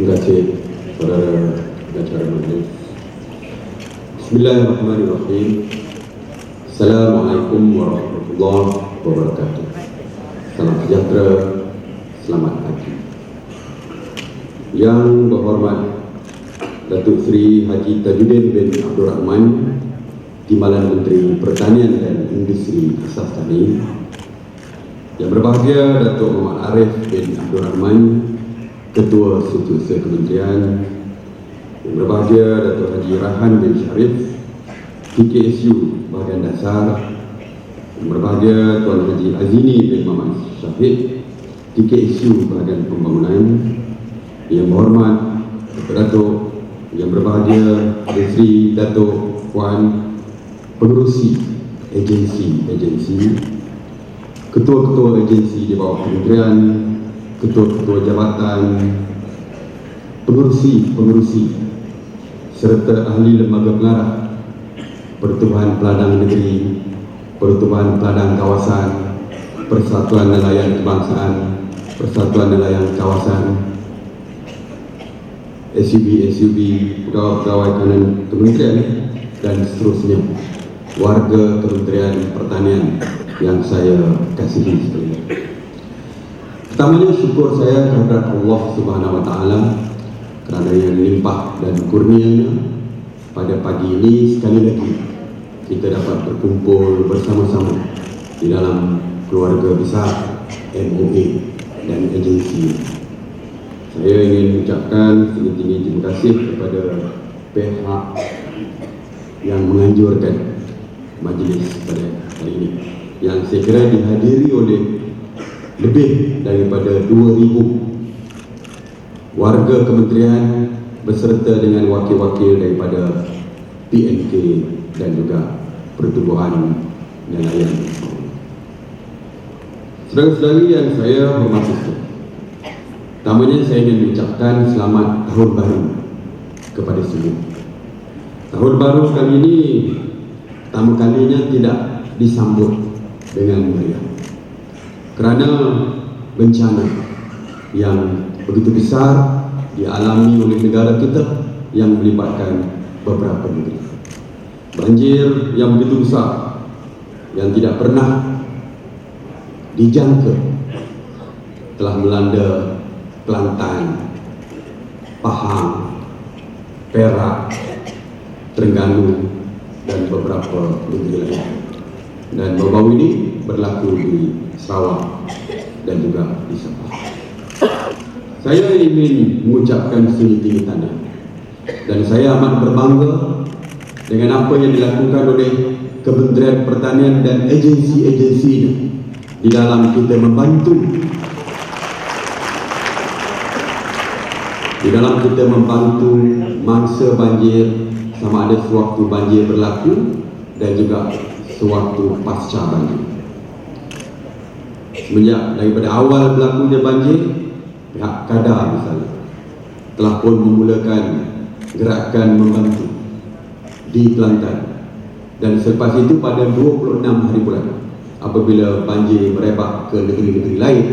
Terima kasih saudara pengacara majlis. Bismillahirrahmanirrahim. Assalamualaikum warahmatullahi wabarakatuh. Salam sejahtera, selamat pagi. Yang berhormat Datuk Seri Haji Tajuddin bin Abdul Rahman, Timbalan Menteri Pertanian dan Industri Asas Tani. Yang berbahagia Datuk Muhammad Arif bin Abdul Rahman, Ketua Setiausaha Kementerian. Yang berbahagia Datuk Haji Rahan bin Sharif, TKSU Bahagian Dasar. Yang berbahagia Tuan Haji Azini bin Muhammad Syafiq, TKSU Bahagian Pembangunan. Yang berhormat Datuk, yang berbahagia Sri Datuk Puan pengerusi agensi-agensi, ketua-ketua agensi di bawah kementerian, ketua-ketua jabatan, pengerusi serta ahli lembaga pengarah Pertubuhan Peladang Negeri, Pertubuhan Peladang Kawasan, Persatuan Nelayan Kebangsaan, Persatuan Nelayan Kawasan, SUB, pegawai-pegawai kanan kementerian dan seterusnya, warga Kementerian Pertanian yang saya kasihi sekalian. Pertamanya syukur saya kepada Allah Subhanahu Wa Taala kerana yang limpah dan kurnianya pada pagi ini sekali lagi kita dapat berkumpul bersama-sama di dalam keluarga besar MOA dan agensi. Saya ingin mengucapkan setinggi-tinggi terima kasih kepada pihak yang menganjurkan majlis pada hari ini, yang saya kira dihadiri oleh lebih daripada 2,000 warga kementerian beserta dengan wakil-wakil daripada PNK dan juga Pertubuhan Nelayan. Saudara-saudari yang saya hormati, pertamanya saya ingin mengucapkan selamat tahun baru kepada semua. Tahun baru kali ini pertama kalinya tidak disambut dengan meriah kerana bencana yang begitu besar dialami oleh negara kita yang melibatkan beberapa negeri. Banjir yang begitu besar yang tidak pernah dijangka telah melanda Kelantan, Pahang, Perak, Terengganu dan beberapa negeri lain. Dan baru-baru ini berlaku di Sarawak dan juga di Sabah. Saya ingin mengucapkan setinggi-tinggi tanda dan saya amat berbangga dengan apa yang dilakukan oleh Kementerian Pertanian dan agensi-agensi di dalam kita membantu mangsa banjir, sama ada sewaktu banjir berlaku dan juga sewaktu pasca banjir. Semenjak daripada awal berlakunya banjir, pihak KADA misalnya telah pun memulakan gerakan membantu di Kelantan, dan selepas itu pada 26 hari bulan apabila banjir merebak ke negeri-negeri lain,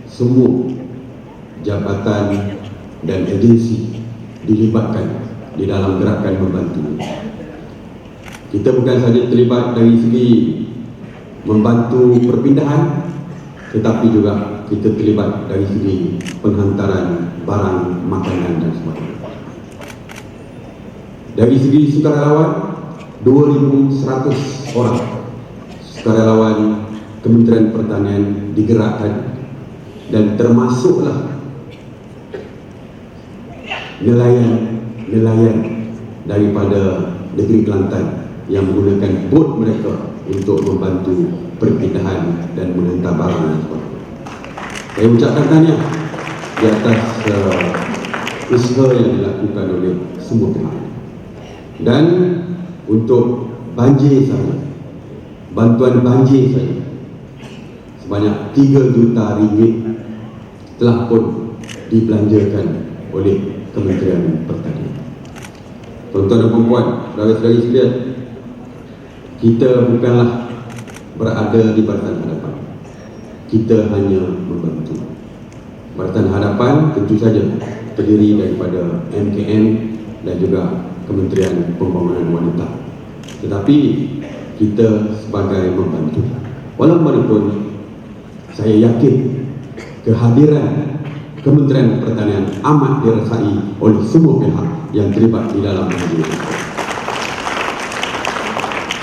semua jabatan dan agensi dilibatkan di dalam gerakan membantu. Kita bukan saja terlibat dari segi membantu perpindahan, tetapi juga kita terlibat dari segi penghantaran barang makanan dan sebagainya. Dari segi sukarelawan, 2,100 orang sukarelawan Kementerian Pertanian digerakkan, dan termasuklah nelayan daripada negeri Kelantan yang menggunakan bot mereka untuk membantu perpindahan dan menghantar barang dan sebagainya. Saya ucapkan tahniah di atas usaha yang dilakukan oleh semua pihak. Dan untuk banjir saja, bantuan banjir saja, sebanyak 3 juta ringgit telah pun dibelanjakan oleh Kementerian Pertanian. Tuan-tuan dan puan-puan, saudara-saudari sekalian, kita bukanlah berada di barisan hadapan, kita hanya membantu. Barisan hadapan tentu saja terdiri daripada MKM dan juga Kementerian Pembangunan Wanita. Tetapi kita sebagai membantu, walaupun saya yakin kehadiran Kementerian Pertanian amat dirasai oleh semua pihak yang terlibat di dalam ini.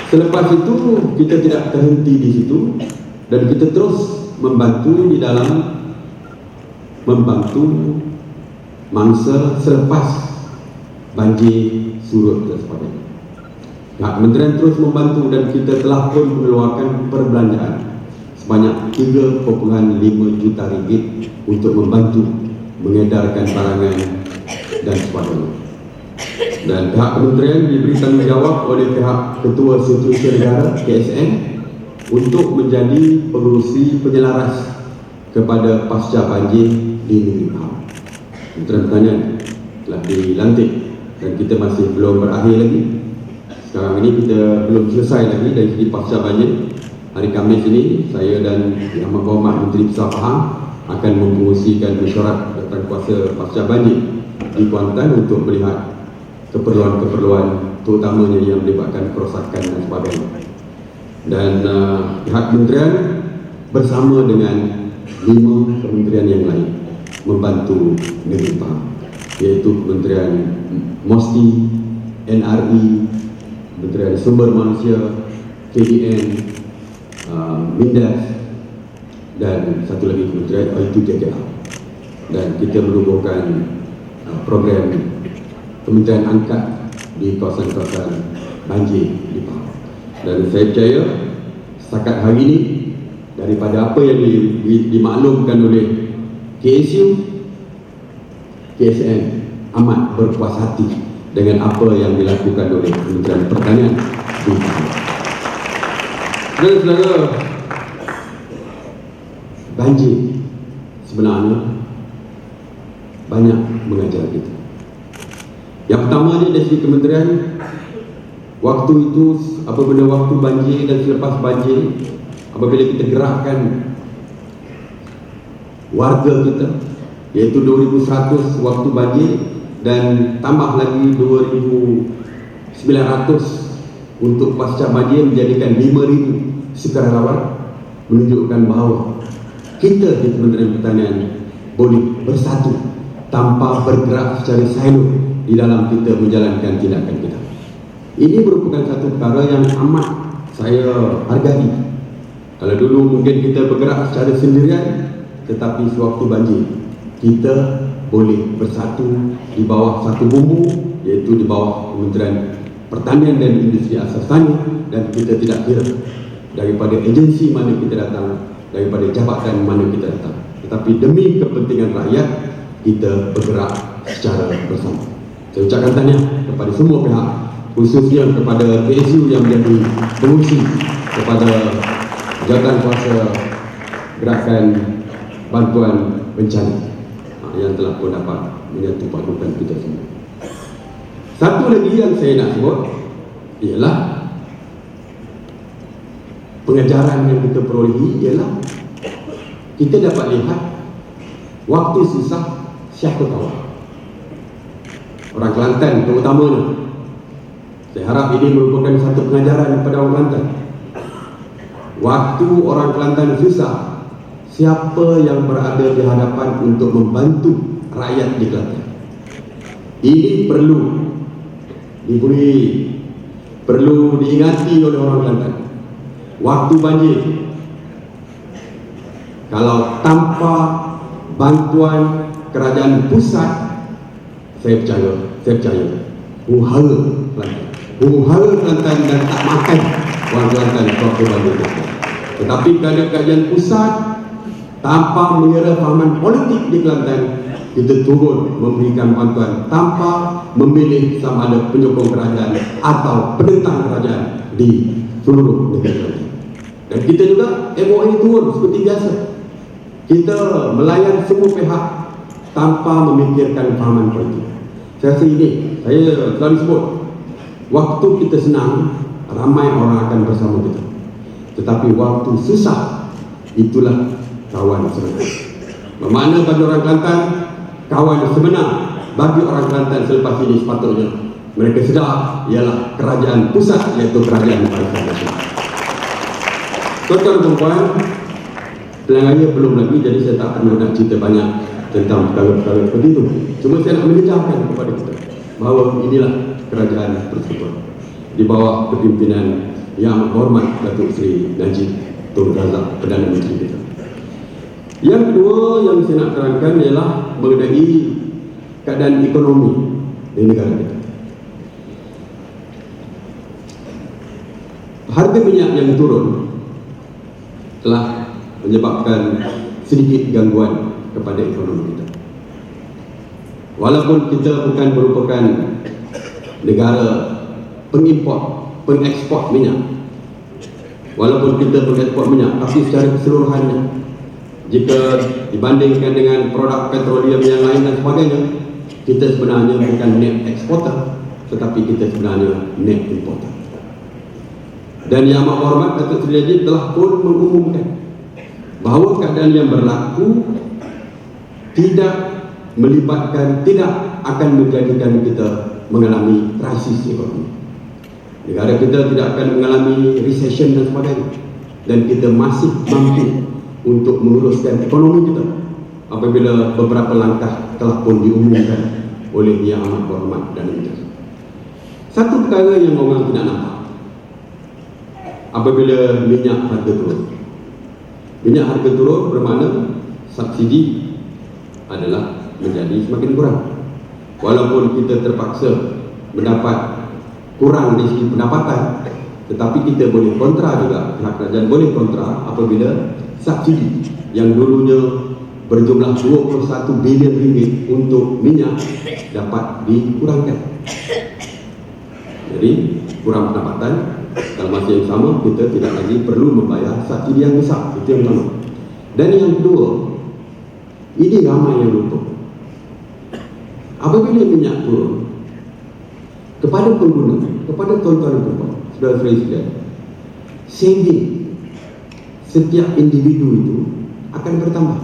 Selepas itu kita tidak terhenti di situ dan kita terus membantu di dalam membantu mangsa selepas banjir surut dan sebagainya. Kementerian terus membantu dan kita telah pun mengeluarkan perbelanjaan sebanyak 3,5 juta ringgit untuk membantu mengedarkan barangan dan sebagainya. Dan pihak kementerian diberi tanggungjawab oleh pihak Ketua Setiausaha Negara KSN untuk menjadi pengurusi penyelaras kepada pasca banjir di negeri Pahang. Kementerian Pertanian telah dilantik dan kita masih belum berakhir lagi. Sekarang ini kita belum selesai lagi dari segi pasca banjir. Hari Khamis ini saya dan Yang Berhormat Menteri Besar Pahang akan mempromosikan mesyuarat datang kuasa pasca banjir di Kuantan untuk melihat keperluan-keperluan terutamanya yang melibatkan kerosakan dan sebagainya. Dan pihak kementerian bersama dengan 5 kementerian yang lain membantu negeri Pahang, iaitu Kementerian MOSTI, NRI, Kementerian Sumber Manusia, KDN, Mindas, dan satu lagi kementerian iaitu JKA. Dan kita menubuhkan program kementerian angkat di kawasan-kawasan banjir di Pahang. Dan saya percaya setakat hari ini daripada apa yang dimaklumkan oleh KSU, KSN amat berpuas hati dengan apa yang dilakukan oleh Kementerian Pertanian di Pahang. Dan saudara, banjir sebenarnya banyak mengajar kita. Yang pertamanya dari segi kementerian, waktu itu apabila waktu banjir dan selepas banjir, apabila kita gerakkan warga kita, iaitu 2,100 waktu banjir dan tambah lagi 2,900 untuk pasca banjir, menjadikan 5,000 sukarelawan, menunjukkan bahawa kita di Kementerian Pertanian boleh bersatu tanpa bergerak secara silo di dalam kita menjalankan tindakan kita. Ini merupakan satu perkara yang amat saya hargai. Kalau dulu mungkin kita bergerak secara sendirian, tetapi sewaktu banjir kita boleh bersatu di bawah satu bumbu, iaitu di bawah Kementerian Pertanian dan Industri Asas Tani, dan kita tidak kira daripada agensi mana kita datang, daripada jabatan mana kita datang, tetapi demi kepentingan rakyat kita bergerak secara bersama. Saya ucapkan tahniah kepada semua pihak, khususnya kepada PSU yang menjadi pengurusi, kepada jawatan kuasa gerakan bantuan bencana yang telah pun dapat menyatu padukan kita semua. Satu lagi yang saya nak sebut ialah pengajaran yang kita perolehi ialah kita dapat lihat waktu susah siapa kawan. Orang Kelantan terutamanya, saya harap ini merupakan satu pengajaran kepada orang Kelantan. Waktu orang Kelantan susah, siapa yang berada di hadapan untuk membantu rakyat di Kelantan? Ini perlu diingati oleh orang Kelantan. Waktu banjir, kalau tanpa bantuan kerajaan pusat, saya percaya huru-hara Kelantan dan tak makan orang Kelantan waktu banjir. Tetapi kerajaan pusat tanpa mengira fahaman politik di Kelantan, kita turun memberikan bantuan tanpa memilih sama ada penyokong kerajaan atau penentang kerajaan di seluruh negara. Dan kita juga MOA turun seperti biasa. Kita melayan semua pihak tanpa memikirkan fahaman politik. Saya rasa ini, saya selalu sebut, waktu kita senang, ramai orang akan bersama kita. Tetapi waktu susah, itulah kawan sebenarnya. Bermakna bagi orang Kelantan, kawan sebenar bagi orang Kelantan selepas ini sepatutnya mereka sedar ialah kerajaan pusat, iaitu kerajaan Barisan Nasional. Tuan-tuan dan puan, pilihan raya belum lagi, jadi saya tak perlu nak cerita banyak tentang perkara-perkara seperti itu. Cuma saya nak menjelaskan kepada kita bahawa inilah kerajaan persekutuan di bawah kepimpinan Yang Amat Berhormat Datuk Seri Najib Tun Razak, Perdana Menteri kita. Yang kedua yang saya nak terangkan ialah mengenai keadaan ekonomi di negara kita. Harga minyak yang turun telah menyebabkan sedikit gangguan kepada ekonomi kita. Walaupun kita bukan merupakan negara pengekspor minyak, walaupun kita mengekspor minyak, tapi secara keseluruhannya, jika dibandingkan dengan produk petroleum yang lain dan sebagainya, kita sebenarnya bukan net eksporter, tetapi kita sebenarnya net importer. Dan Yang Amat Berhormat Datuk Seri Najib telah pun mengumumkan bahawa keadaan yang berlaku tidak akan menjadikan kita mengalami krisis ekonomi. Negara kita tidak akan mengalami recession dan sebagainya, dan kita masih mampu untuk menguruskan ekonomi kita apabila beberapa langkah telah pun diumumkan oleh Yang Amat Berhormat dan Menteri. Satu perkara yang orang tidak nampak apabila minyak harga turun. Minyak harga turun bermakna subsidi adalah menjadi semakin kurang. Walaupun kita terpaksa mendapat kurang dari segi pendapatan, tetapi kita boleh kontra juga, pihak kerajaan boleh kontra apabila subsidi yang dulunya berjumlah 21 bilion ringgit untuk minyak dapat dikurangkan. Jadi kurang pendapatan, dalam masa yang sama kita tidak lagi perlu membayar subsidi yang besar. Itu yang pertama. Dan yang kedua, ini ramai yang lupa. Apabila minyak turun, kepada pengguna, kepada tuan-tuan dan puan, saudara-saudari sekalian, saving setiap individu itu akan bertambah.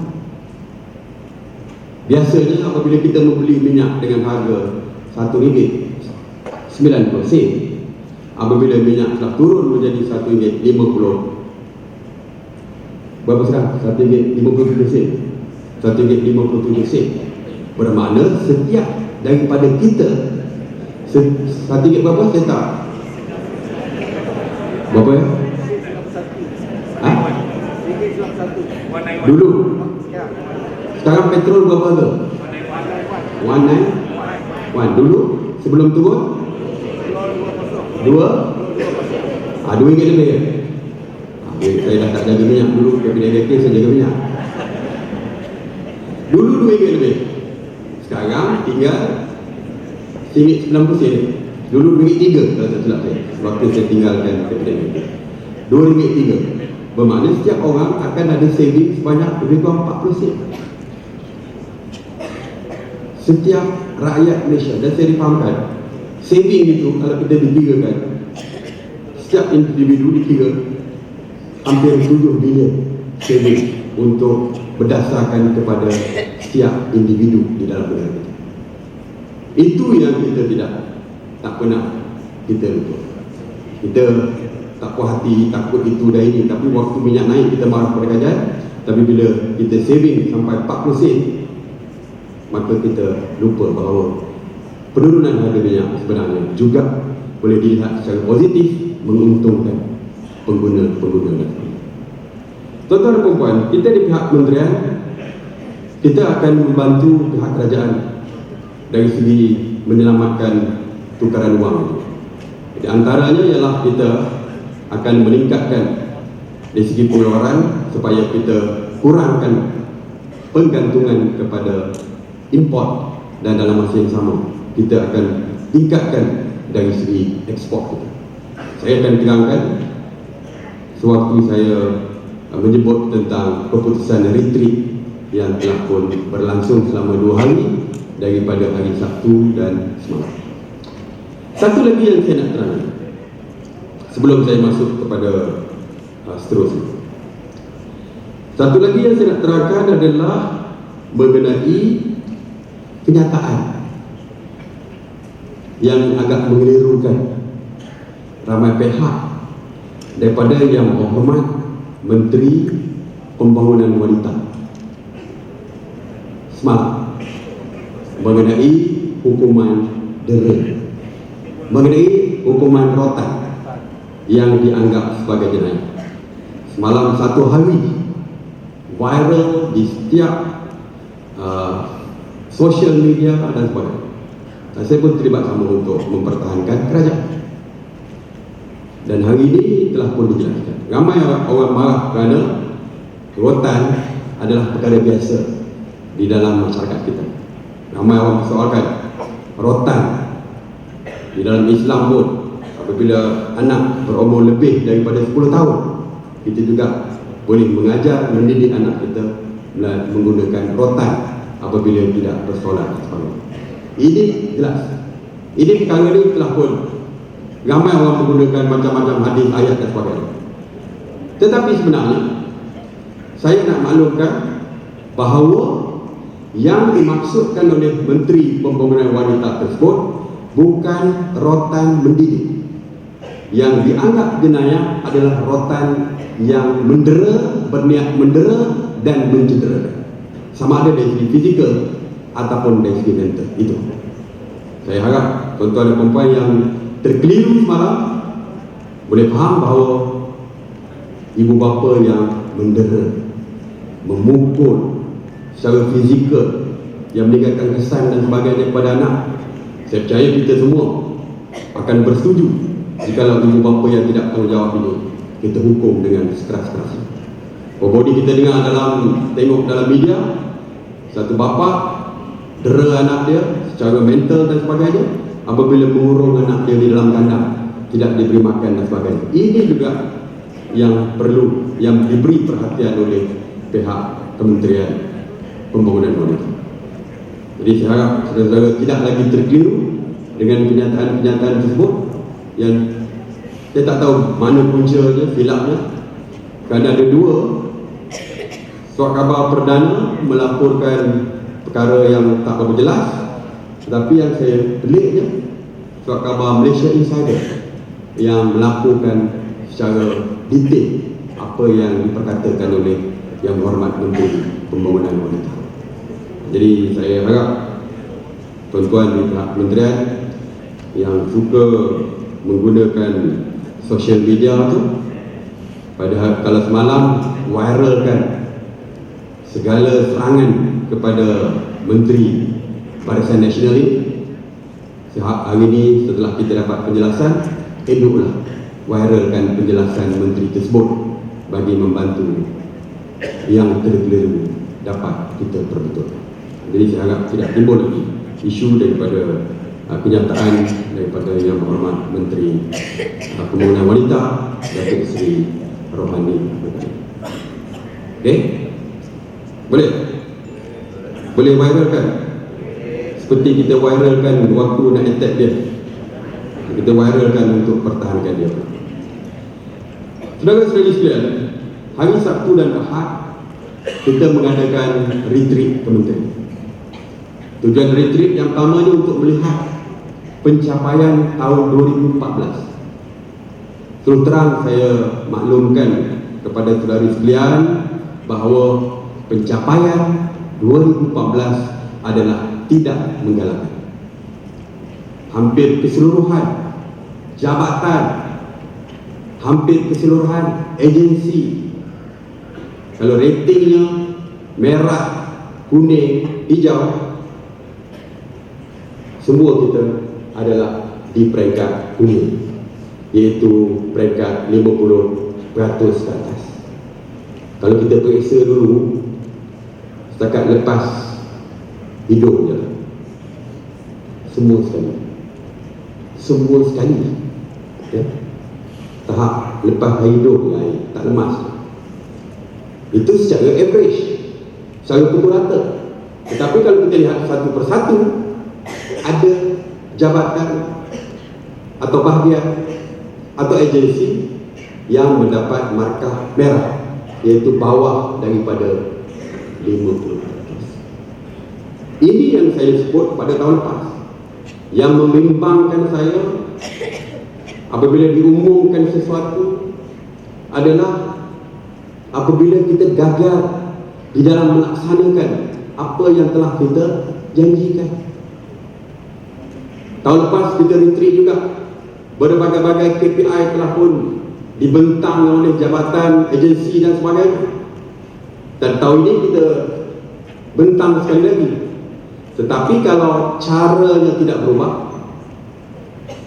Biasanya apabila kita membeli minyak dengan harga RM1.90, apabila minyak telah turun menjadi RM1.50, berapa sekarang? RM1.57, RM1.57, bermakna setiap daripada kita RM1 berapa? Saya tak berapa ya? Ha? Dulu. Sekarang petrol berapa harga? 191. Dulu sebelum turun 2 RM2 lebih ya? Saya dah tak jaga minyak dulu, Kabinet Dekir saya jaga minyak. Dulu RM2 lebih. Sekarang tinggal RM1.90. Dulu RM3 kalau tak silap saya, waktu saya tinggalkan Kabinet Dekir. RM2.3. Bermakna setiap orang akan ada saving sebanyak lebih kurang 40 sen. Setiap rakyat Malaysia, dan saya difahamkan saving itu kalau kita dikirakan, setiap individu dikira hampir 7 bilion saving untuk berdasarkan kepada setiap individu di dalam negara kita. Itu yang kita tak pernah kita lupa. Kita tak puas hati, takut itu dan ini, tapi waktu minyak naik kita marah pada kerajaan. Tapi bila kita saving sampai 40 sen, maka kita lupa bahawa penurunan harga minyak sebenarnya juga boleh dilihat secara positif menguntungkan pengguna-pengguna. Tuan-tuan dan puan, kita di pihak kementerian, kita akan membantu pihak kerajaan dari segi menyelamatkan tukaran wang itu. Di antaranya ialah kita akan meningkatkan dari segi pengeluaran supaya kita kurangkan penggantungan kepada import, dan dalam masa yang sama kita akan tingkatkan dari segi ekspor kita. Saya akan terangkan sewaktu saya menyebut tentang keputusan retreat yang telah pun berlangsung selama 2 hari daripada hari Sabtu dan semalam. Satu lagi yang saya nak terangkan sebelum saya masuk kepada seterusnya. Satu lagi yang saya nak terangkan adalah mengenai kenyataan yang agak mengelirukan ramai pihak, daripada yang berhormat Menteri Pembangunan Wanita semalam mengenai hukuman dera, mengenai hukuman rotan yang dianggap sebagai jenayah. Semalam satu hari viral di setiap social media dan sebagainya. Saya pun terlibat sama untuk mempertahankan kerajaan. Dan hari ini telah pun dijelaskan. Ramai orang marah kerana rotan adalah perkara biasa di dalam masyarakat kita. Ramai orang persoalkan rotan di dalam Islam pun, apabila anak berumur lebih daripada 10 tahun, kita juga boleh mengajar, mendidik anak kita menggunakan rotan apabila tidak bersolat. Ini jelas. Ini perkara ini telah pun ramai orang menggunakan macam-macam hadis, ayat dan sebagainya. Tetapi sebenarnya saya nak maklumkan bahawa yang dimaksudkan oleh Menteri Pembangunan Wanita tersebut bukan rotan mendidik. Yang dianggap jenayah adalah rotan yang mendera, berniat mendera dan mencederakan, sama ada dari segi fizikal ataupun dari segi mental. Itu saya harap tuan-tuan dan puan yang terkeliru semalam boleh faham bahawa ibu bapa yang mendera, memukul secara fizikal, yang meninggalkan kesan dan sebagainya kepada anak, saya percaya kita semua akan bersetuju jika ibu bapa yang tidak tanggungjawab ini kita hukum dengan sekeras-kerasnya. Bodi kita dengar tengok dalam media, satu bapa dera anak dia secara mental dan sebagainya apabila mengurung anak dia di dalam kandang, tidak diberi makan dan sebagainya. Ini juga yang perlu, yang diberi perhatian oleh pihak Kementerian Pembangunan Wanita. Jadi saya harap saudara-saudara tidak lagi terkeliru dengan kenyataan-kenyataan tersebut yang saya tak tahu mana puncanya, filapnya. Kerana ada dua surat khabar perdana melaporkan perkara yang tak berapa jelas, tetapi yang saya peliknya surat khabar Malaysia Insider yang melaporkan secara detail apa yang diperkatakan oleh Yang Berhormat Menteri Pembangunan Wanita. Jadi saya harap tuan-tuan di pihak kementerian yang suka menggunakan social media tu, padahal kalau semalam viralkan segala serangan kepada Menteri Barisan Nasional ini, hari ini setelah kita dapat penjelasan, eloklah viralkan penjelasan menteri tersebut bagi membantu yang terkeliru dapat kita perbetulkan. Jadi saya harap tidak timbul lagi isu daripada kenyataan daripada Yang Berhormat Menteri Pembangunan Wanita, Datuk Seri Rohani. Okey? Boleh viralkan seperti kita viralkan waktu nak attack dia, kita viralkan untuk pertahankan dia. Saudara-saudari sekalian, hari Sabtu dan Ahad kita mengadakan retreat kementerian. Tujuan retreat yang pertamanya untuk melihat pencapaian tahun 2014. Terus terang saya maklumkan kepada saudari sekalian bahawa pencapaian 2014 adalah tidak menggalakkan. Hampir keseluruhan jabatan, hampir keseluruhan agensi, kalau ratingnya merah, kuning, hijau, semua kita adalah di peringkat kuning, iaitu peringkat 50% ke atas. Kalau kita periksa dulu setakat lepas hidup je, semua sekali ya? Tahap lepas hidup lain tak lemas. Itu secara average, secara pukul rata. Tetapi kalau kita lihat satu persatu, ada jabatan atau bahagian atau agensi yang mendapat markah merah, iaitu bawah daripada 50%. Ini yang saya sebut pada tahun lepas, yang membimbangkan saya apabila diumumkan sesuatu adalah apabila kita gagal di dalam melaksanakan apa yang telah kita janjikan. Tahun lepas kita retreat juga, berbagai-bagai KPI telah pun dibentang oleh jabatan, agensi dan sebagainya. Dan tahun ini kita bentang sekali lagi. Tetapi kalau caranya tidak berubah,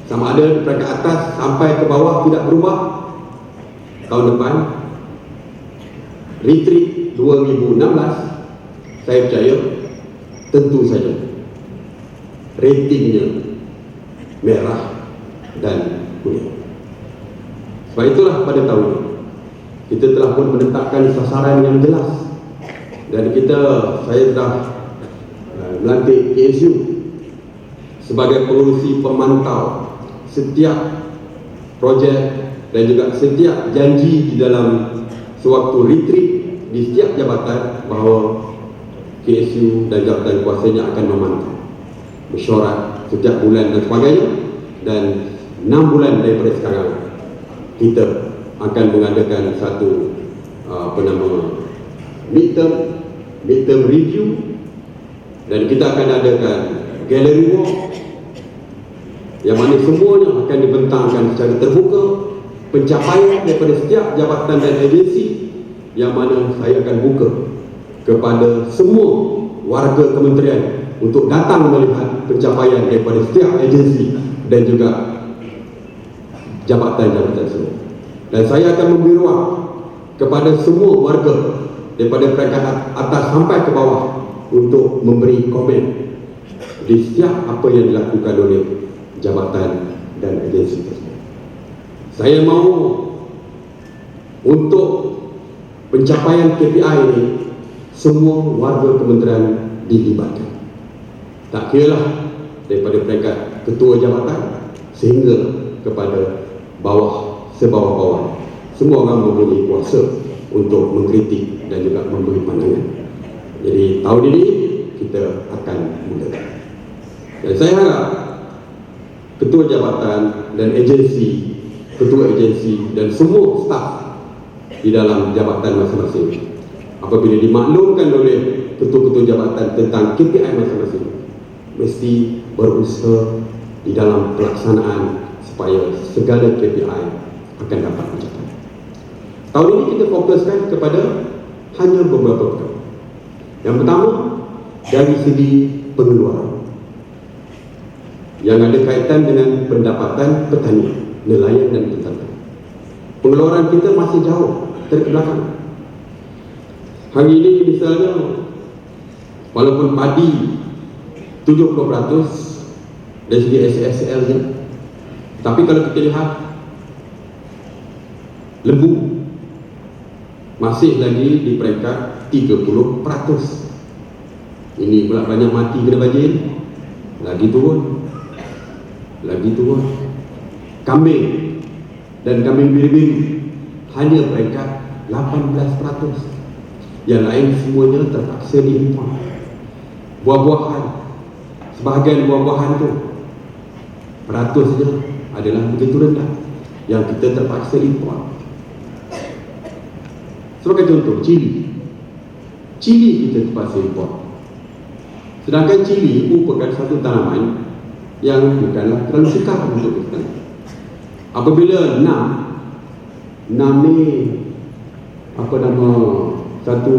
sama ada di peringkat atas sampai ke bawah tidak berubah, tahun depan retreat 2016, saya percaya tentu saja ratingnya merah dan kuning. Sebab itulah pada tahun ini kita telah pun menetapkan sasaran yang jelas, dan saya telah melantik KSU sebagai pengurusi pemantau setiap projek dan juga setiap janji di dalam sewaktu retreat di setiap jabatan, bahawa KSU dan jabatan kuasanya akan memantau mesyuarat setiap bulan dan sebagainya. Dan 6 bulan daripada sekarang kita akan mengadakan satu midterm review, dan kita akan adakan gallery walk yang mana semuanya akan dibentangkan secara terbuka pencapaian daripada setiap jabatan dan agensi, yang mana saya akan buka kepada semua warga kementerian untuk datang melihat pencapaian daripada setiap agensi dan juga jabatan-jabatan semua. Dan saya akan memberi ruang kepada semua warga daripada peringkat atas sampai ke bawah untuk memberi komen di setiap apa yang dilakukan oleh jabatan dan agensi tersebut. Saya mahu untuk pencapaian KPI ini semua warga kementerian dilibatkan. Tak kiralah daripada peringkat ketua jabatan sehingga kepada bawah, sebawah-bawah, semua orang mempunyai kuasa untuk mengkritik dan juga memberi pandangan. Jadi tahun ini kita akan mulakan. Dan saya harap ketua jabatan dan agensi, ketua agensi dan semua staf di dalam jabatan masing-masing, apabila dimaklumkan oleh ketua-ketua jabatan tentang KPI masing-masing, mesti berusaha di dalam pelaksanaan supaya segala KPI akan dapat mencapai. Tahun ini kita fokuskan kepada hanya beberapa perkara. Yang pertama, dari segi pengeluaran yang ada kaitan dengan pendapatan petani, nelayan dan peternak. Pengeluaran kita masih jauh terbelakang. Hari ini misalnya, walaupun padi 70% dari segi SSL nya, tapi kalau kita lihat lembu masih lagi di peringkat 30%. Ini pula banyak mati kena banjir, lagi turun. Kambing dan kambing biru-biru hanya peringkat 18%. Yang lain semuanya terpaksa diimport. Buah-buahan, sebahagian buah-buahan tu peratusnya adalah begitu rendah yang kita terpaksa import. Sebagai contoh, cili kita terpaksa import. Sedangkan cili merupakan satu tanaman yang bukanlah terlalu sukar untuk kita. Apabila NAM ni apa nama satu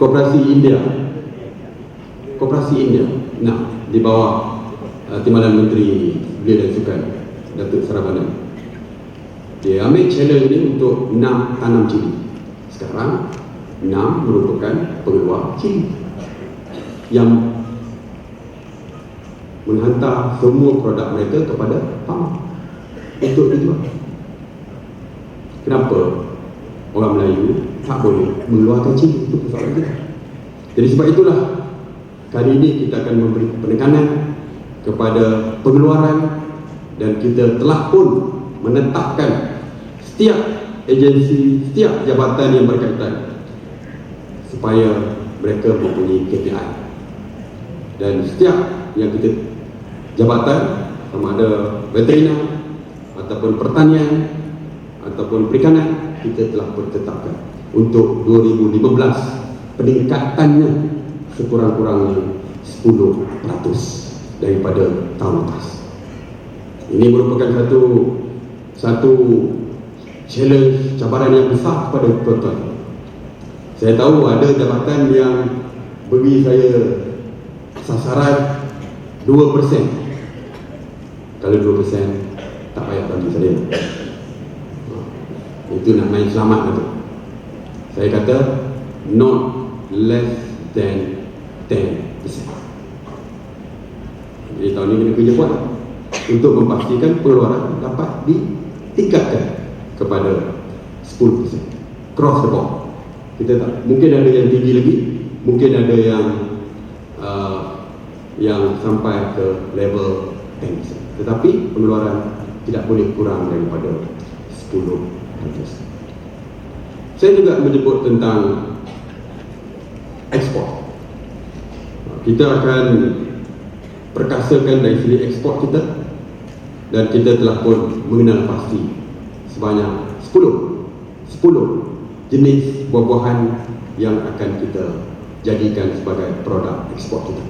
Koperasi India di bawah Timbalan Menteri Belia dan Sukan Datuk Saravanan, dia ambil challenge ni untuk NAM tanam cili. Sekarang NAM merupakan pengeluar cili yang menghantar semua produk mereka kepada farmer untuk dijual. Kenapa orang Melayu tak boleh mengeluarkan cili? Itu persoalan kita. Jadi sebab itulah kali ini kita akan memberi penekanan kepada pengeluaran, dan kita telah pun menetapkan setiap agensi, setiap jabatan yang berkaitan supaya mereka mempunyai KPI. Dan setiap yang kita jabatan, sama ada veterina ataupun pertanian ataupun perikanan, kita telah bertetapkan untuk 2015 peningkatannya sekurang-kurangnya 10% daripada tahun lepas. Ini merupakan satu challenge, cabaran yang besar kepada tuan-tuan. Saya tahu ada jabatan yang beri saya sasaran 2%. Kalau 2% tak payah bagi saya. Itu nak main selamat tu. Saya kata not less than 10%. Jadi tahun ini kena kerja buat untuk memastikan pengeluaran dapat ditingkatkan kepada 10%. Cross the board. Kita tak, mungkin ada yang tinggi lagi, mungkin ada yang sampai ke level 10%. Tetapi pengeluaran tidak boleh kurang daripada 10%. Saya juga menyebut tentang ekspor. Kita akan perkasakan dari segi ekspor kita, dan kita telah pun mengenal pasti sebanyak 10 jenis buah-buahan yang akan kita jadikan sebagai produk ekspor kita.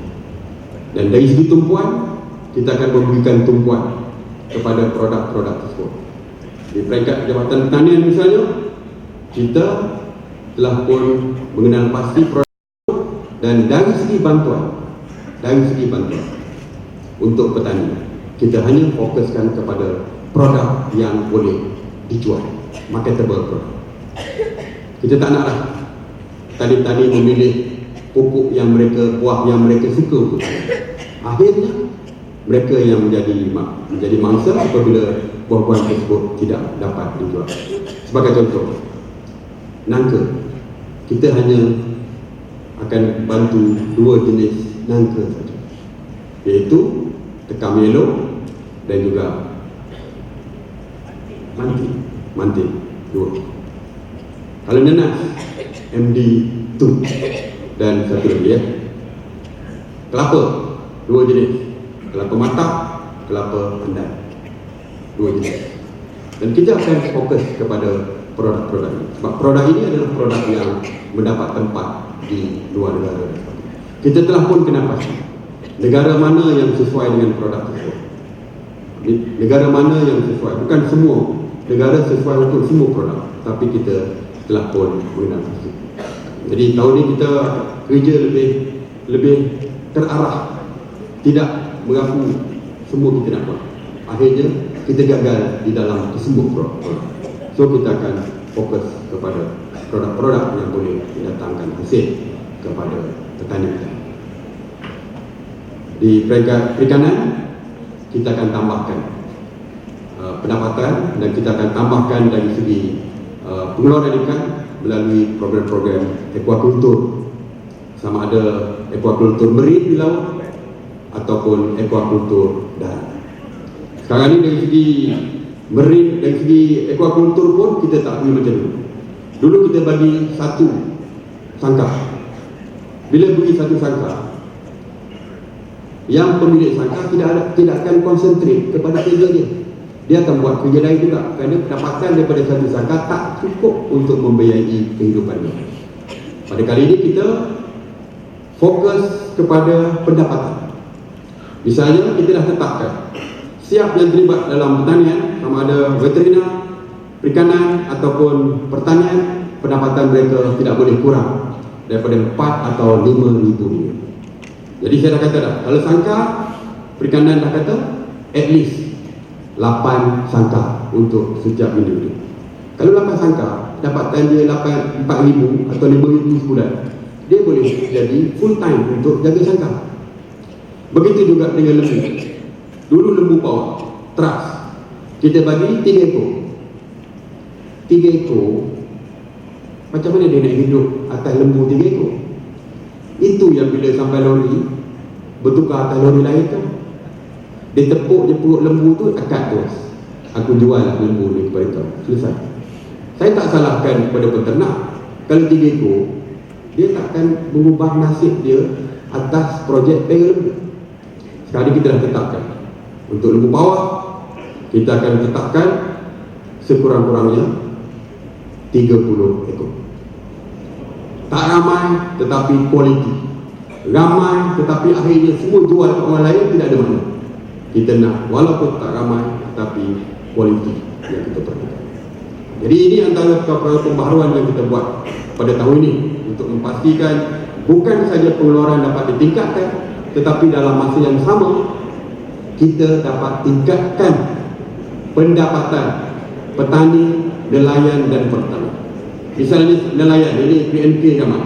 Dan dari segi tumpuan, kita akan memberikan tumpuan kepada produk-produk tersebut. Di peringkat Jabatan Pertanian misalnya, kita telah pun mengenal pasti produk, dan dari segi bantuan untuk petani, kita hanya fokuskan kepada produk yang boleh dijual, marketable product. Kita tak naklah petani-petani memilih pupuk yang mereka, buah yang mereka suka untuk. Akhirnya mereka yang menjadi mangsa apabila buah-buahan tersebut tidak dapat dijual. Sebagai contoh, nangka. Kita hanya akan bantu 2 jenis nangka saja, iaitu tekam yellow dan juga mantin 2. Kalau nanas, MD2, dan satu lagi kelapa 2 jenis, kelapa matang, kelapa pandan 2 jenis. Dan kita akan fokus kepada produk-produk ini, sebab produk ini adalah produk yang mendapat tempat di luar negara. Kita telah pun kena pasti negara mana yang sesuai dengan produk tersebut. Negara mana yang sesuai, bukan semua negara sesuai untuk semua produk, tapi kita telah pun mengenal pasti. Jadi tahun ini kita kerja lebih terarah, tidak mengaku semua kita nak buat. Akhirnya kita gagal di dalam semua produk. So kita akan fokus kepada produk-produk yang boleh mendatangkan hasil kepada petani kita. Di peringkat perikanan, kita akan tambahkan pendapatan, dan kita akan tambahkan dari segi pengeluaran ikan melalui program-program aquakultur, sama ada aquakultur marine di laut ataupun aquakultur darat. Sekarang ini dari segi marine, dari segi aquakultur pun kita tak boleh macam dulu. Dulu kita bagi satu sangkar. Bila bagi satu sangkar, yang pemilik sangkar tidak akan konsentrik kepada kerja dia. Dia akan buat kerja lain juga, kerana pendapatan daripada satu sangkar tak cukup untuk membiayai kehidupan dia. Pada kali ini kita fokus kepada pendapatan. Misalnya kita dah tetapkan siap yang terlibat dalam pertanian, sama ada veterina, perikanan ataupun pertanian, pendapatan mereka tidak boleh kurang daripada 4 atau 5,000 ringgit. Jadi saya dah kata dah, kalau sangkar perikanan dah kata at least 8 sangkar untuk setiap individu. Kalau 8 sangkar, dapatan dia 4,000 atau 5,000 sebulan, dia boleh jadi full time untuk jaga sangkar. Begitu juga dengan lembu. Dulu lembu bawah, trust, kita bagi 3 ekor. 3 ekor, macam mana dia nak hidup atas lembu 3 ekor? Itu yang bila sampai lori, bertukar atas lori lain tu, dia tepuk je perut lembu tu, akad terus. Aku jual lembu ni kepada kau. Selesai. Saya tak salahkan kepada peternak. Kalau 3 ekor, dia takkan mengubah nasib dia atas projek lembu. Sekarang kita dah tetapkan untuk lembu bawah, kita akan tetapkan sekurang-kurangnya 30 ekor. Tak ramai tetapi kualiti, ramai tetapi akhirnya semua jual ke orang lain, tidak ada mana. Kita nak walaupun tak ramai tetapi kualiti yang kita perlukan. Jadi ini antara pembaharuan yang kita buat pada tahun ini untuk memastikan bukan saja pengeluaran dapat ditingkatkan, tetapi dalam masa yang sama kita dapat tingkatkan pendapatan petani, nelayan dan pertanian. Misalnya nelayan, ini PNK Jamal.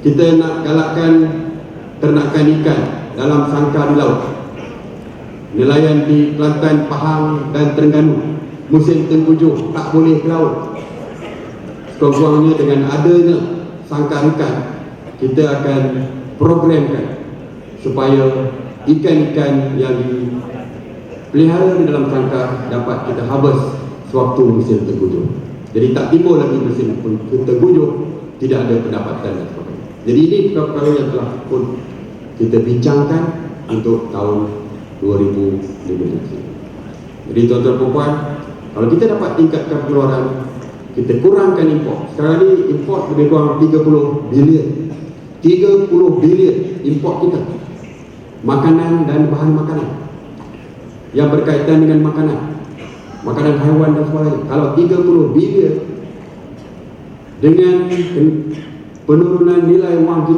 Kita nak galakkan ternakan ikan dalam sangkar di laut. Nelayan di Kelantan, Pahang dan Terengganu musim tengkujuh tak boleh ke laut. Sekurang-kurangnya dengan adanya sangkar ikan, kita akan programkan supaya ikan-ikan yang dipelihara di dalam sangkar dapat kita harvest sewaktu musim tengkujuh. Jadi tak timbul lagi musim tengkujuh, tidak ada pendapatan dan sebagainya. Jadi ini perkara yang telah pun kita bincangkan untuk tahun 2015. Jadi tuan-tuan dan puan, kalau kita dapat tingkatkan pengeluaran, kita kurangkan import. Sekarang ni import lebih kurang 30 bilion. 30 bilion import kita. Makanan dan bahan makanan yang berkaitan dengan makanan haiwan dan sebagainya. Kalau 30 bilion dengan penurunan nilai wang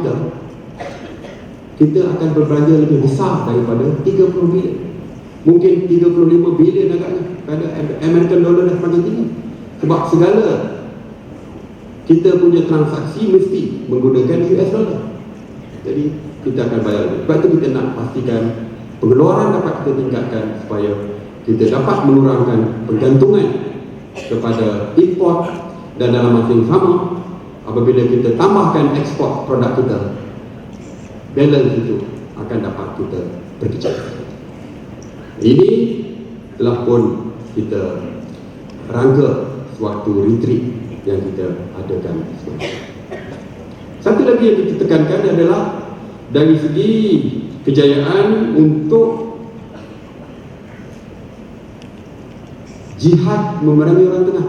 kita akan berbelanja lebih besar daripada 30 bilion. Mungkin 35 bilion agaknya, pada American dollar dah semakin tinggi. Sebab segala kita punya transaksi mesti menggunakan US dollar. Jadi kita akan bayar lebih. Sebab itu kita nak pastikan pengeluaran dapat kita tingkatkan supaya kita dapat mengurangkan pergantungan kepada import, dan dalam masa yang sama apabila kita tambahkan ekspor produk kita, balance itu akan dapat kita berkecil. Ini telah pun kita rangka sewaktu retreat yang kita adakan semalam. Satu lagi yang kita tekankan adalah dari segi kejayaan untuk jihad memerangi orang tengah.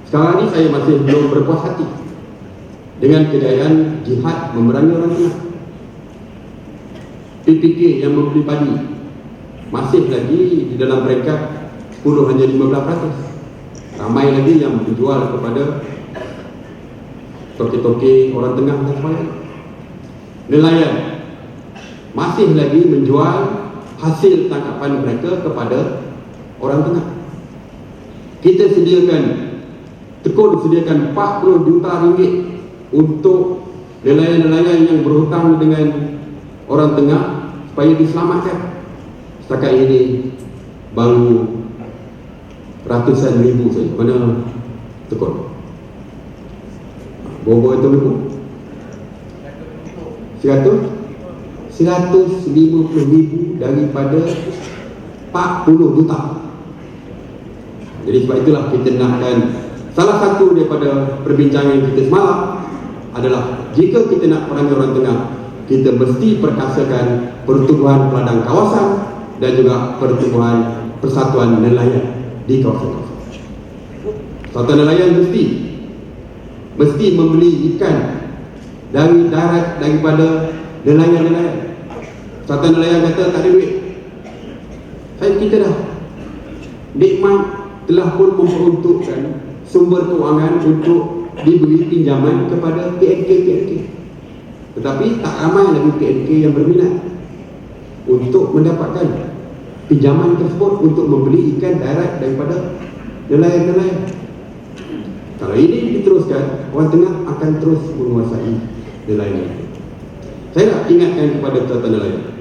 Sekarang ni saya masih belum berpuas hati dengan kejayaan jihad memerangi orang tengah. PPK yang membeli padi masih lagi di dalam peringkat 10 hanya 15%. Ramai lagi yang dijual kepada toke-toke orang tengah dan sebagainya. Nelayan masih lagi menjual hasil tangkapan mereka kepada orang tengah. Kita sediakan 40 juta ringgit untuk nelayan-nelayan yang berhutang dengan orang tengah supaya diselamatkan. Setakat ini baru ratusan ribu saja. Mana Tekun? Berapa itu ribu? 150 ribu daripada 40 juta. Jadi sebab itulah kita nakkan, salah satu daripada perbincangan kita semalam adalah jika kita nak perangi orang tengah, kita mesti perkasakan pertubuhan peladang kawasan dan juga pertubuhan persatuan nelayan di kawasan-kawasan. Persatuan nelayan mesti membeli ikan dari darat daripada nelayan-nelayan. Persatuan nelayan kata tak ada duit. Kita dah nikmat telah pun memperuntukkan sumber kewangan untuk diberi pinjaman kepada PNK. Tetapi tak ramai lagi PNK yang berminat untuk mendapatkan pinjaman tersebut untuk membeli ikan darat daripada nelayan-nelayan. Kalau ini diteruskan, orang tengah akan terus menguasai nelayan. Saya nak ingatkan kepada persatuan nelayan.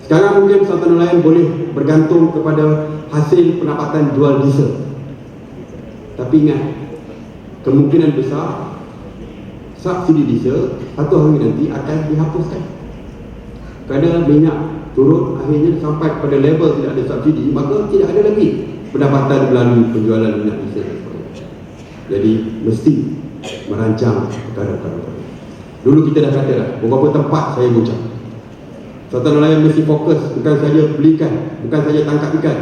Sekarang mungkin persatuan nelayan boleh bergantung kepada hasil pendapatan jual diesel. Tapi ingat, kemungkinan besar subsidi diesel satu hari nanti akan dihapuskan. Kerana minyak turun, akhirnya sampai pada level tidak ada subsidi, maka tidak ada lagi pendapatan melalui penjualan minyak diesel. Jadi mesti merancang perkara-perkara. Dulu kita dah kata dah, beberapa tempat saya ucap, Satu nelayan mesti fokus, bukan saja belikan, bukan saja tangkap ikan,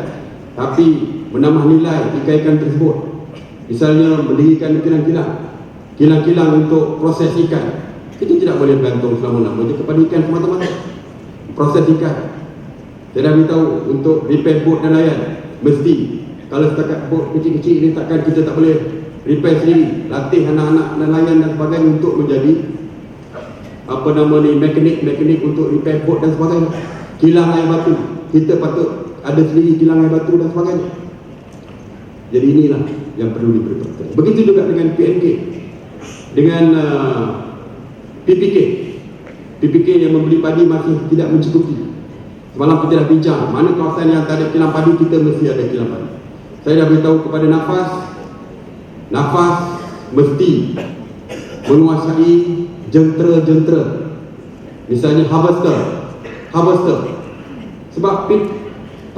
tapi menambah nilai ikan-ikan tersebut. Misalnya mendirikan kilang-kilang untuk proses ikan. Kita tidak boleh bergantung selama-lamanya kepada ikan semata-mata. Proses ikan, saya dah beritahu untuk repair boat nelayan, mesti. Kalau setakat boat kecil-kecil ni, takkan kita tak boleh repair sendiri, latih anak-anak nelayan dan sebagainya untuk menjadi mekanik untuk repair boat dan sebagainya. Kilang air batu, kita patut ada sendiri kilang air batu dan sebagainya. Jadi inilah yang perlu diberi perhatian. Begitu juga dengan PNK, dengan PPK yang membeli padi masih tidak mencukupi. Semalam kita dah bincang, mana kawasan yang tak ada kilang padi, kita mesti ada kilang padi. Saya dah beritahu kepada Nafas mesti menguasai jentera-jentera, misalnya harvester. Sebab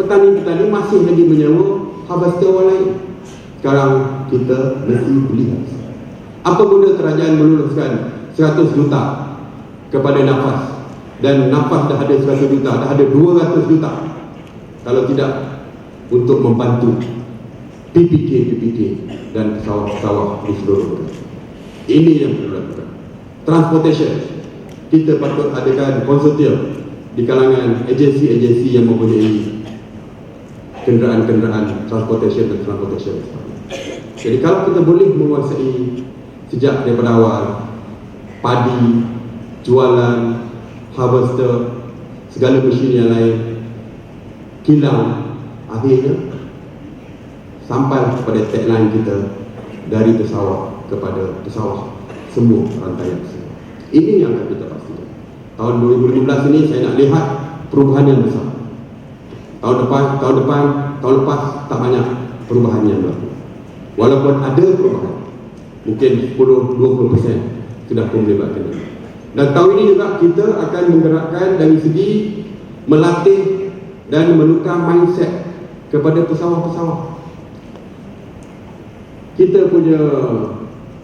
petani-petani masih lagi menyewa harvester orang lain. Sekarang kita mesti beli harvester. Apa guna kerajaan meluluskan 100 juta kepada Nafas, dan Nafas dah ada 100 juta, dah ada 200 juta, kalau tidak untuk membantu PPK dan pesawat-pesawat di seluruh negara. Ini yang perlu dilakukan. Transportation, kita patut adakan konsortium di kalangan agensi-agensi yang mempunyai kenderaan-kenderaan transportation. Jadi kalau kita boleh menguasai sejak daripada awal padi, jualan, harvester, segala mesin yang lain, kilang, akhirnya sampai kepada tagline kita, dari pesawat kepada pesawat, semua rantaian semua. Ini yang akan kita pastikan. Tahun 2015 ini saya nak lihat perubahan yang besar. Tahun lepas tak banyak perubahan yang berlaku. Walaupun ada perubahan, mungkin 10-20% sudah pun melibatkan ini. Dan tahun ini juga kita akan menggerakkan dari segi melatih dan menukar mindset kepada pesawat-pesawat. Kita punya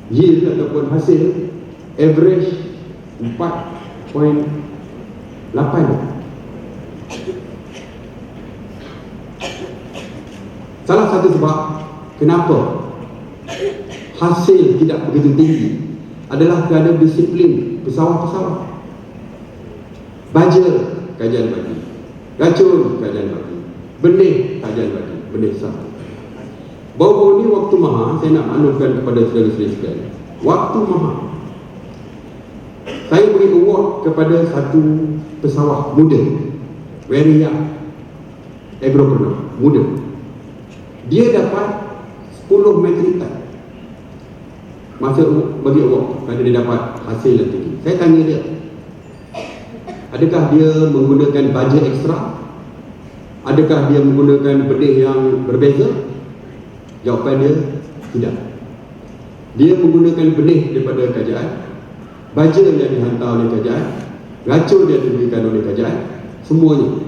yield ataupun hasil average 4.8. Salah satu sebab kenapa hasil tidak begitu tinggi adalah kerana disiplin pesawat-pesawat. Baja kajian bagi, racun kajian bagi, benih kajian bagi, benih sah. Baru-baru ni waktu Maha, saya nak maklumkan kepada saudara-saudara sekalian, waktu Maha saya beri award kepada satu pesawat muda, very young agropreneur muda. Dia dapat 10 metric ton masa bagi award kerana dia dapat hasil yang tinggi. Saya tanya dia, adakah dia menggunakan bajet ekstra? Adakah dia menggunakan benih yang berbeza? Jawapan dia, tidak. Dia menggunakan benih daripada kerajaan, baja yang dihantar oleh kerajaan, racun yang diberikan oleh kerajaan, semuanya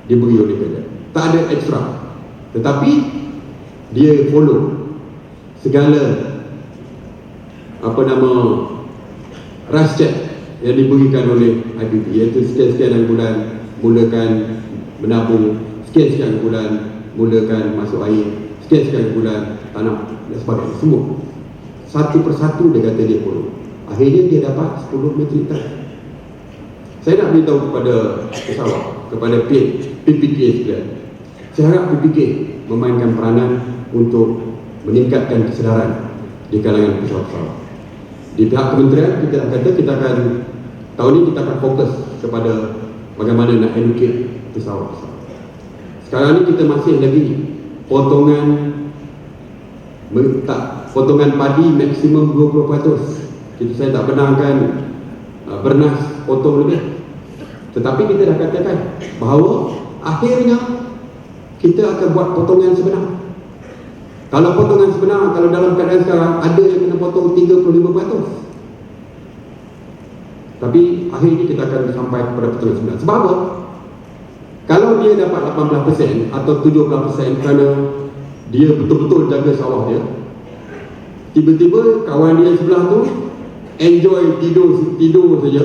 diberi oleh kerajaan. Tak ada ekstra. Tetapi dia follow segala rush check yang diberikan oleh IPP, iaitu sekian-sekian bulan mulakan menabung, sekian-sekian bulan mulakan masuk air, sekian-sekian bulan tanam dan sebagainya. Semua satu persatu dia kata dia follow. Akhirnya dia dapat 10 metrik ton. Saya nak beritahu kepada pesawat, kepada PPK sekalian, saya harap PPK memainkan peranan untuk meningkatkan kesedaran di kalangan pesawat-pesawat. Di pihak kementerian kita kata tahun ini kita akan fokus kepada bagaimana nak educate pesawat-pesawat. Sekarang ni kita masih lagi potongan padi maksimum 20%. Saya tak benarkan bernas potong lebih. Tetapi kita dah katakan bahawa akhirnya kita akan buat potongan sebenar. Kalau potongan sebenar, kalau dalam keadaan sekarang ada yang kena potong 35%. Tapi akhir ini kita akan sampai kepada potongan sebenar. Sebab apa? Kalau dia dapat 18% atau 17% kerana dia betul-betul jaga sawah dia, tiba-tiba kawan dia sebelah tu enjoy tidur saja,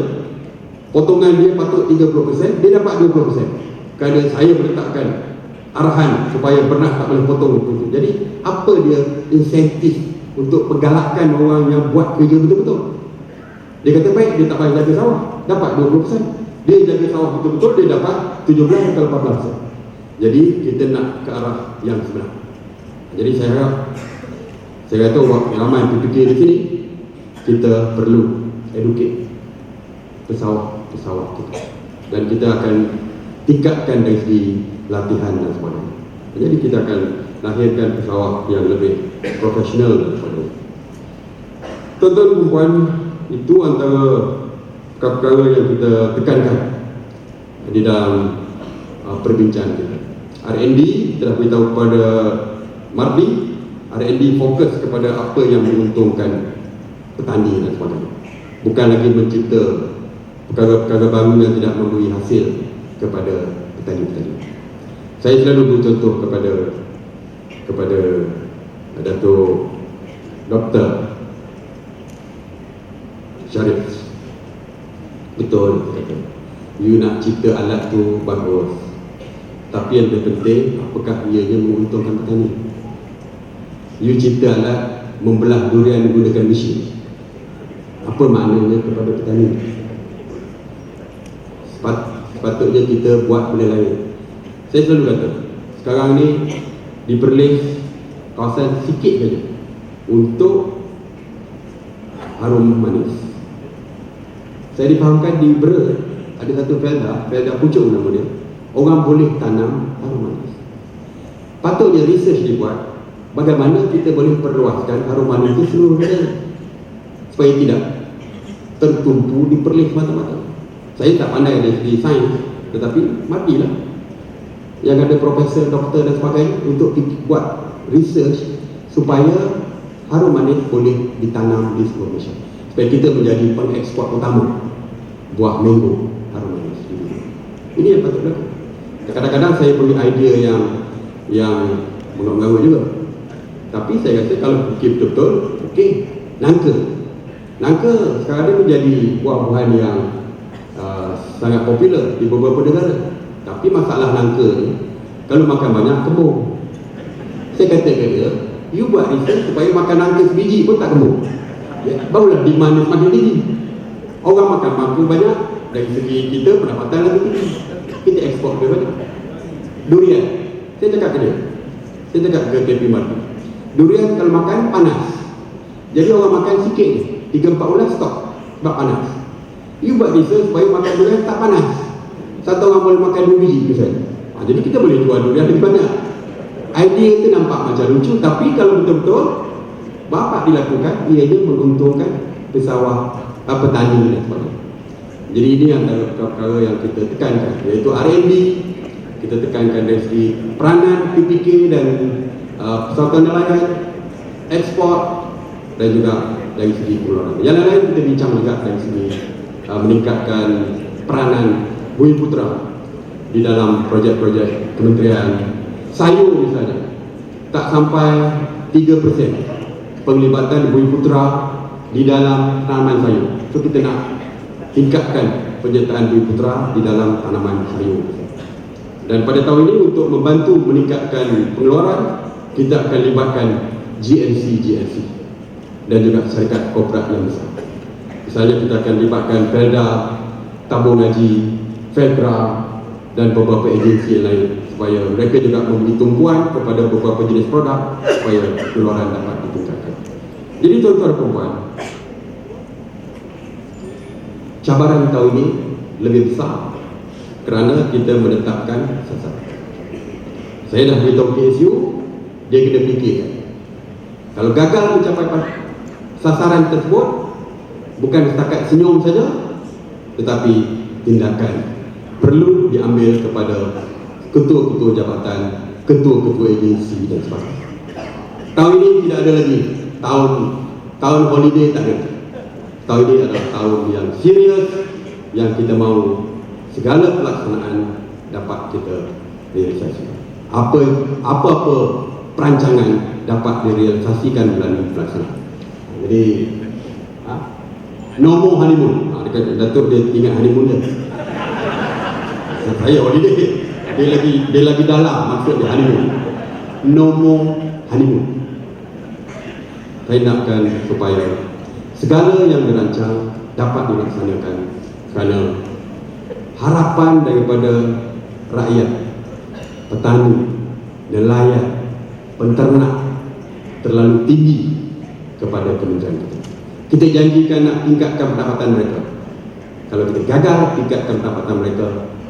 potongan dia patut 30%, dia dapat 20%. Kerana saya meletakkan arahan supaya beras tak boleh potong 20%. Jadi apa dia insentif untuk menggalakkan orang yang buat kerja betul-betul? Dia kata baik, dia tak payah jaga sawah, dapat 20%. Dia jaga sawah betul-betul, dia dapat 17 atau 14%. Jadi kita nak ke arah yang sebenar. Jadi saya harap, saya kata orang ramai berfikir di sini, kita perlu educate pesawat kita, dan kita akan tingkatkan dari segi latihan dan sebagainya. Jadi kita akan lahirkan pesawat yang lebih profesional dan sebagainya. Tuan-tuan dan puan, itu antara perkara yang kita tekankan di dalam perbincangan kita. R&D telah beritahu kepada Mardi, R&D fokus kepada apa yang menguntungkan petani dan sebagainya, bukan lagi mencipta perkara-perkara baru yang tidak memberi hasil kepada petani-petani. Saya selalu beri contoh kepada Dato' Dr. Sharif. Betul, kata, you nak cipta alat tu bagus, tapi yang terpenting apakah ianya menguntungkan petani. You cipta alat membelah durian menggunakan mesin, apa maknanya kepada petani? Sepatutnya kita buat benda lain. Saya selalu kata, sekarang ni di Perlis kawasan sikit saja untuk harum manis. Saya difahamkan di Bera ada satu felda Pucung nama dia, orang boleh tanam harum manis. Patutnya research dibuat bagaimana kita boleh perluaskan harum manis itu seluruh negara supaya tidak tertumpu di Perlis semata-mata. Saya tak pandai dari segi sains, tetapi matilah yang ada profesor, doktor dan sebagainya untuk buat research supaya harum manis boleh ditanam di seluruh Malaysia, supaya kita menjadi pengeksport utama buah mango harum manis. Ini yang patut dilakukan. Kadang-kadang saya beri idea yang mengarut-mengarut juga, tapi saya rasa kalau fikir betul-betul, okey, nangka sekarang ini menjadi buah-buahan yang sangat popular di beberapa negara. Tapi masalah nangka ni, kalau makan banyak kembung. Saya kata ke dia, you buat research supaya makan nangka sebiji pun tak kembung, ya, barulah demand semakin tinggi. Orang makan nangka banyak, dari segi kita pendapatan lagi tinggi, kita ekspor lebih banyak. Durian, saya cakap ke KP Martin, durian kalau makan panas, jadi orang makan sikit je, 3-4 bulan stop sebab panas. You buat research supaya makan durian tak panas, satu orang boleh makan 2 biji misalnya. Jadi kita boleh jual durian lebih banyak. Idea itu nampak macam lucu, tapi kalau betul-betul bapak dilakukan, ianya menguntungkan pesawat petani dan sebagainya. Jadi ini antara perkara yang kita tekankan, iaitu R&D. Kita tekankan dari segi peranan PPK dan persatuan nelayan, ekspor, dan juga dari segi pengeluaran. Yang lain kita bincang juga dari segi meningkatkan peranan Bumi Putra di dalam projek-projek kementerian. Sayur misalnya, tak sampai 3% penglibatan Bumi Putra di dalam tanaman sayur. So kita nak tingkatkan penyertaan Bumi Putra di dalam tanaman sayur. Dan pada tahun ini untuk membantu meningkatkan pengeluaran, kita akan libatkan GNC dan juga syarikat korporat yang besar. Misalnya kita akan libatkan Felda, Tabung Haji, Fedra dan beberapa agensi yang lain supaya mereka juga memberi tumpuan kepada beberapa jenis produk supaya pengeluaran dapat ditingkatkan. Jadi tuan-tuan dan puan, cabaran tahun ini lebih besar kerana kita menetapkan sasaran. Saya dah beritahu PSU, dia kena fikir, kalau gagal mencapai sasaran tersebut, bukan setakat senyum saja, tetapi tindakan perlu diambil kepada ketua-ketua jabatan, ketua-ketua agensi dan sebagainya. Tahun ini tidak ada lagi tahun holiday, tak ada. Tahun ini adalah tahun yang serius, yang kita mahu segala pelaksanaan dapat kita realisasikan. Apa-apa perancangan dapat direalisasikan melalui pelaksanaan. Jadi No more honeymoon. Dekat Datuk dia ingat honeymoon dia. Saya holiday. Dia lagi dalam maksud dia honeymoon. No more honeymoon. Saya nakkan supaya segala yang dirancang dapat dilaksanakan, kerana harapan daripada rakyat, petani, nelayan, penternak terlalu tinggi kepada kementerian kita. Kita janjikan nak tingkatkan pendapatan mereka. Kalau kita gagal tingkatkan pendapatan mereka,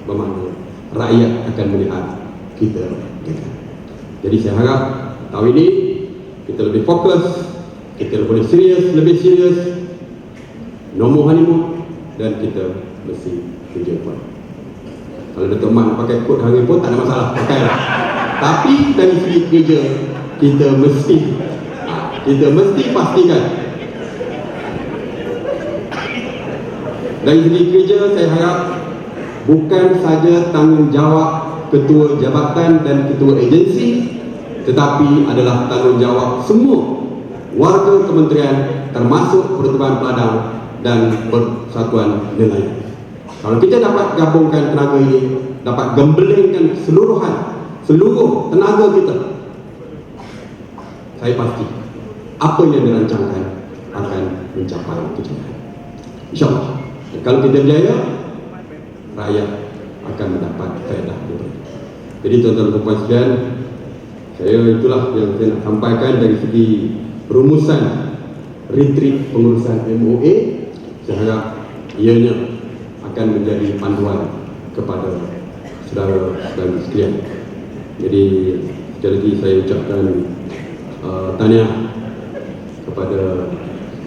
bermakna rakyat akan melihat kita gagal. Jadi saya harap tahun ini kita lebih fokus, kita lebih serius, no more honeymoon, dan kita mesti kerja kuat. Kalau Datuk Mat nak pakai kod hari pun tak ada masalah, pakailah. Tapi dari segi kerja kita mesti pastikan. Dari segi kerja saya harap bukan saja tanggungjawab ketua jabatan dan ketua agensi, tetapi adalah tanggungjawab semua warga kementerian, termasuk Pertubuhan Peladang dan Persatuan Nelayan. Kalau kita dapat gabungkan tenaga ini, dapat gembelengkan seluruh tenaga kita, saya pasti apa yang dirancangkan akan mencapai kejayaan. InsyaAllah. Kalau kita berjaya, rakyat akan mendapat faedah daripada. Jadi tuan-tuan dan puan sekalian, itulah yang saya nak sampaikan dari segi perumusan retreat pengurusan MOA. Saya harap ianya akan menjadi panduan kepada saudara-saudara sekalian. Jadi sekali lagi saya ucapkan tahniah kepada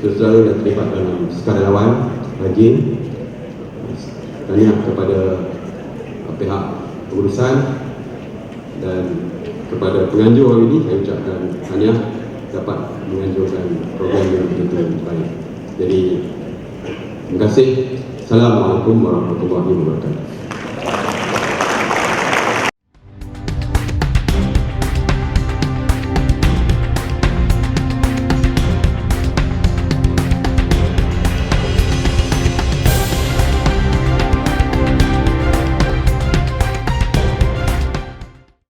saudara yang terlibat dalam sukarelawan lagi, tahniah kepada pihak pengurusan, dan kepada penganjur hari ini saya ucapkan tahniah dapat menganjurkan program yang betul-betul baik. Jadi terima kasih. Assalamualaikum warahmatullahi wabarakatuh.